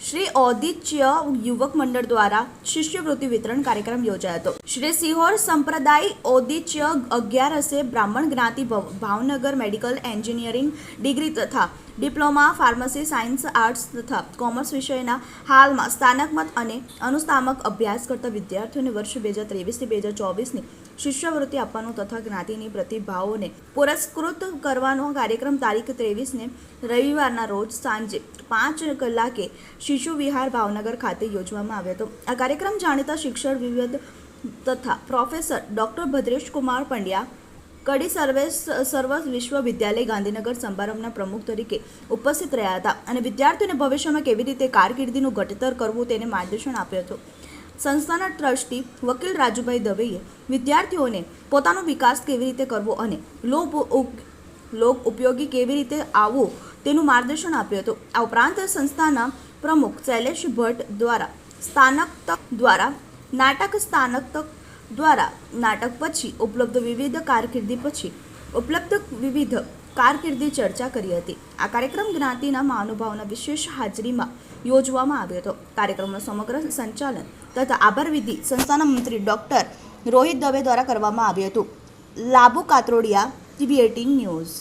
શ્રી ઔદિત્ય યુવક મંડળ દ્વારા શિષ્યવૃત્તિ વિતરણ કાર્યક્રમ યોજાયો હતો। શ્રી સિહોર સંપ્રદાય ઔદિત્ય 11 બ્રાહ્મણ જ્ઞાતિ ભાવનગર મેડિકલ એન્જિનિયરિંગ ડિગ્રી તથા ડિપ્લોમા ફાર્મસી સાયન્સ આર્ટ્સ તથા કોમર્સ વિષયના હાલમાં સ્નાતક અને અનુસ્નાતક અભ્યાસ કરતા વિદ્યાર્થીઓને વર્ષ 2023 થી 2024ની શિષ્યવૃત્તિ આપવાનો તથા જ્ઞાતિની પ્રતિભાઓને પુરસ્કૃત કરવાનો કાર્યક્રમ તારીખ 23ને રવિવારના રોજ સાંજે 5 કલાકે શિશુ વિહાર ભાવનગર ખાતે યોજવામાં આવ્યો હતો। આ કાર્યક્રમ જાણીતા શિક્ષણ વિવિધ તથા પ્રોફેસર ડોક્ટર ભદ્રેશ કુમાર પંડ્યા કડી સર્વ વિશ્વવિદ્યાલય ગાંધીનગર સમારંભના પ્રમુખ તરીકે ઉપસ્થિત રહ્યા હતા અને વિદ્યાર્થીઓને ભવિષ્યમાં કેવી રીતે કારકિર્દીનું ઘડતર કરવું તેને માર્ગદર્શન આપ્યું હતું। સંસ્થાના ટ્રસ્ટી વકીલ રાજુભાઈ દવેએ વિદ્યાર્થીઓને પોતાનો વિકાસ કેવી રીતે કરવો અને લોક ઉપયોગી કેવી રીતે આવવું તેનું માર્ગદર્શન આપ્યું હતું। આ ઉપરાંત સંસ્થાના પ્રમુખ શૈલેષ ભટ્ટ દ્વારા નાટક પછી ઉપલબ્ધ વિવિધ કારકિર્દી ચર્ચા કરી હતી। આ કાર્યક્રમ જ્ઞાતિના મહાનુભાવોના વિશેષ હાજરીમાં યોજવામાં આવ્યો હતો। કાર્યક્રમનું સમગ્ર સંચાલન તથા આભાર વિધિ સંસ્થાના મંત્રી ડોક્ટર રોહિત દવે દ્વારા કરવામાં આવ્યું હતું। Labhu Katrodiya, TV18 news.